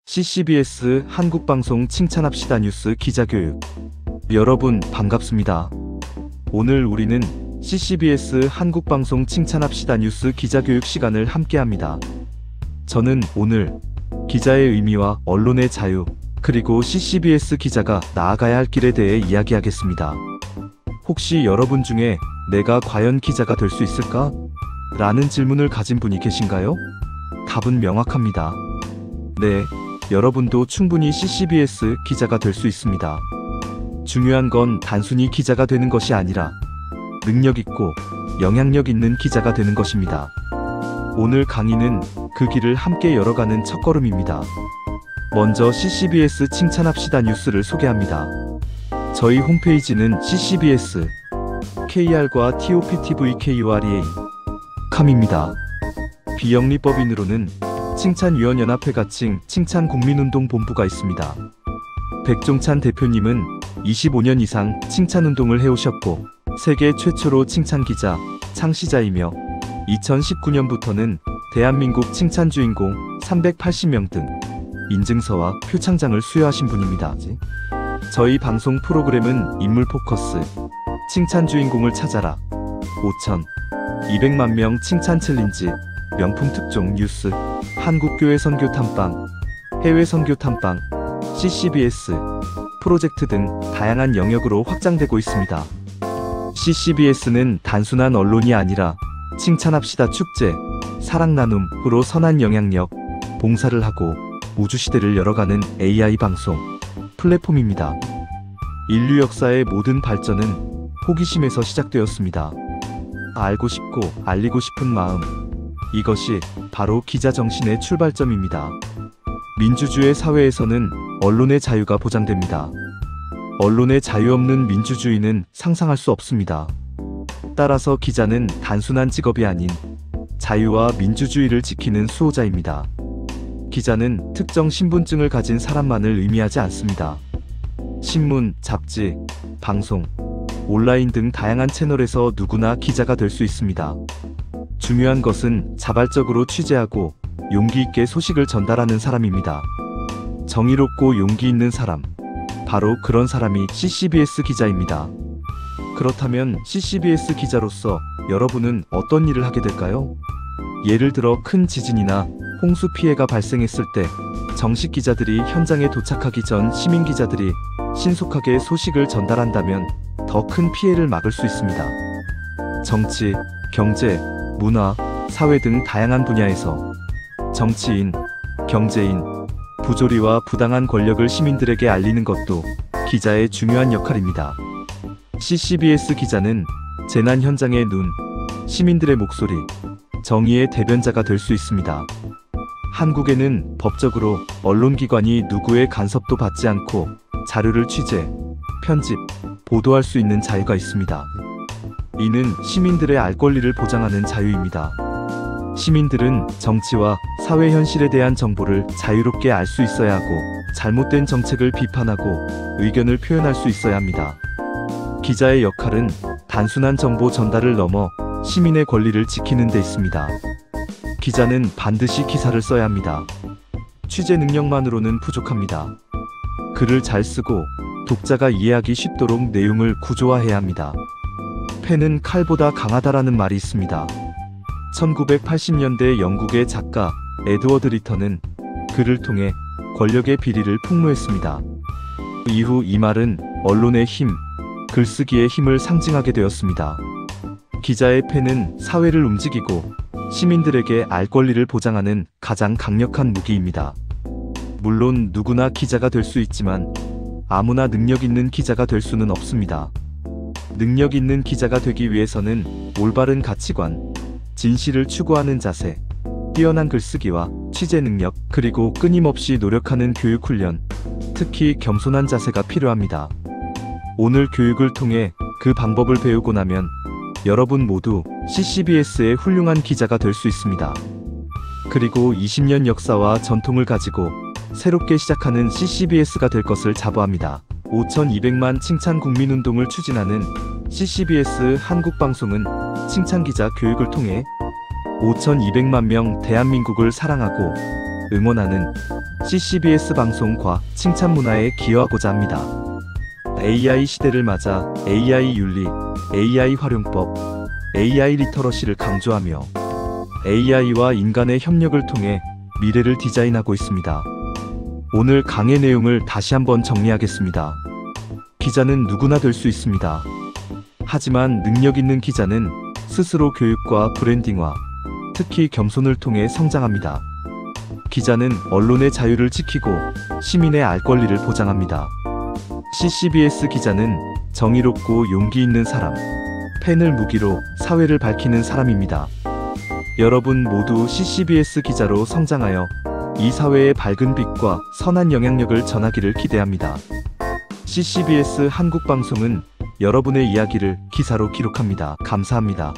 CCBS 한국방송 칭찬합시다 뉴스 기자교육. 여러분 반갑습니다. 오늘 우리는 CCBS 한국방송 칭찬합시다 뉴스 기자교육 시간을 함께합니다. 저는 오늘 기자의 의미와 언론의 자유, 그리고 CCBS 기자가 나아가야 할 길에 대해 이야기하겠습니다. 혹시 여러분 중에 내가 과연 기자가 될 수 있을까? 라는 질문을 가진 분이 계신가요? 답은 명확합니다. 네, 여러분도 충분히 CCBS 기자가 될 수 있습니다. 중요한 건 단순히 기자가 되는 것이 아니라 능력 있고 영향력 있는 기자가 되는 것입니다. 오늘 강의는 그 길을 함께 열어가는 첫걸음입니다. 먼저 CCBS 칭찬합시다 뉴스를 소개합니다. 저희 홈페이지는 CCBS KR과 TOPTVKUREA.com입니다. 비영리법인으로는 칭찬위원연합회가 칭찬국민운동본부가 있습니다. 백종찬 대표님은 25년 이상 칭찬운동을 해오셨고 세계 최초로 칭찬기자, 창시자이며 2019년부터는 대한민국 칭찬주인공 380명 등 인증서와 표창장을 수여하신 분입니다. 저희 방송 프로그램은 인물 포커스, 칭찬주인공을 찾아라, 5,200만 명 칭찬 챌린지, 명품 특종 뉴스, 한국교회 선교 탐방, 해외 선교 탐방, CCBS 프로젝트 등 다양한 영역으로 확장되고 있습니다. CCBS는 단순한 언론이 아니라 칭찬합시다 축제, 사랑 나눔으로 선한 영향력, 봉사를 하고 우주시대를 열어가는 AI 방송 플랫폼입니다. 인류 역사의 모든 발전은 호기심에서 시작되었습니다. 알고 싶고 알리고 싶은 마음, 이것이 바로 기자 정신의 출발점입니다. 민주주의 사회에서는 언론의 자유가 보장됩니다. 언론의 자유 없는 민주주의는 상상할 수 없습니다. 따라서 기자는 단순한 직업이 아닌 자유와 민주주의를 지키는 수호자입니다. 기자는 특정 신분증을 가진 사람만을 의미하지 않습니다. 신문, 잡지, 방송, 온라인 등 다양한 채널에서 누구나 기자가 될 수 있습니다. 중요한 것은 자발적으로 취재하고 용기 있게 소식을 전달하는 사람입니다. 정의롭고 용기 있는 사람, 바로 그런 사람이 CCBS 기자입니다. 그렇다면 CCBS 기자로서 여러분은 어떤 일을 하게 될까요? 예를 들어 큰 지진이나 홍수 피해가 발생했을 때 정식 기자들이 현장에 도착하기 전 시민 기자들이 신속하게 소식을 전달한다면 더 큰 피해를 막을 수 있습니다. 정치, 경제, 문화, 사회 등 다양한 분야에서 정치인, 경제인, 부조리와 부당한 권력을 시민들에게 알리는 것도 기자의 중요한 역할입니다. CCBS 기자는 재난 현장의 눈, 시민들의 목소리, 정의의 대변자가 될 수 있습니다. 한국에는 법적으로 언론기관이 누구의 간섭도 받지 않고 자료를 취재, 편집, 보도할 수 있는 자유가 있습니다. 이는 시민들의 알 권리를 보장하는 자유입니다. 시민들은 정치와 사회 현실에 대한 정보를 자유롭게 알 수 있어야 하고 잘못된 정책을 비판하고 의견을 표현할 수 있어야 합니다. 기자의 역할은 단순한 정보 전달을 넘어 시민의 권리를 지키는 데 있습니다. 기자는 반드시 기사를 써야 합니다. 취재 능력만으로는 부족합니다. 글을 잘 쓰고 독자가 이해하기 쉽도록 내용을 구조화해야 합니다. 펜은 칼보다 강하다라는 말이 있습니다. 1980년대 영국의 작가 에드워드 리턴은 글을 통해 권력의 비리를 폭로했습니다. 이후 이 말은 언론의 힘, 글쓰기의 힘을 상징하게 되었습니다. 기자의 펜은 사회를 움직이고 시민들에게 알 권리를 보장하는 가장 강력한 무기입니다. 물론 누구나 기자가 될 수 있지만 아무나 능력 있는 기자가 될 수는 없습니다. 능력 있는 기자가 되기 위해서는 올바른 가치관, 진실을 추구하는 자세, 뛰어난 글쓰기와 취재 능력, 그리고 끊임없이 노력하는 교육 훈련, 특히 겸손한 자세가 필요합니다. 오늘 교육을 통해 그 방법을 배우고 나면 여러분 모두 CCBS의 훌륭한 기자가 될 수 있습니다. 그리고 20년 역사와 전통을 가지고 새롭게 시작하는 CCBS가 될 것을 자부합니다. 5,200만 칭찬 국민운동을 추진하는 CCBS 한국방송은 칭찬기자 교육을 통해 5,200만 명 대한민국을 사랑하고 응원하는 CCBS 방송과 칭찬 문화에 기여하고자 합니다. AI 시대를 맞아 AI 윤리, AI 활용법, AI 리터러시를 강조하며 AI와 인간의 협력을 통해 미래를 디자인하고 있습니다. 오늘 강의 내용을 다시 한번 정리하겠습니다. 기자는 누구나 될 수 있습니다. 하지만 능력 있는 기자는 스스로 교육과 브랜딩화, 특히 겸손을 통해 성장합니다. 기자는 언론의 자유를 지키고 시민의 알 권리를 보장합니다. CCBS 기자는 정의롭고 용기 있는 사람, 펜을 무기로 사회를 밝히는 사람입니다. 여러분 모두 CCBS 기자로 성장하여 이 사회의 밝은 빛과 선한 영향력을 전하기를 기대합니다. CCBS 한국방송은 여러분의 이야기를 기사로 기록합니다. 감사합니다.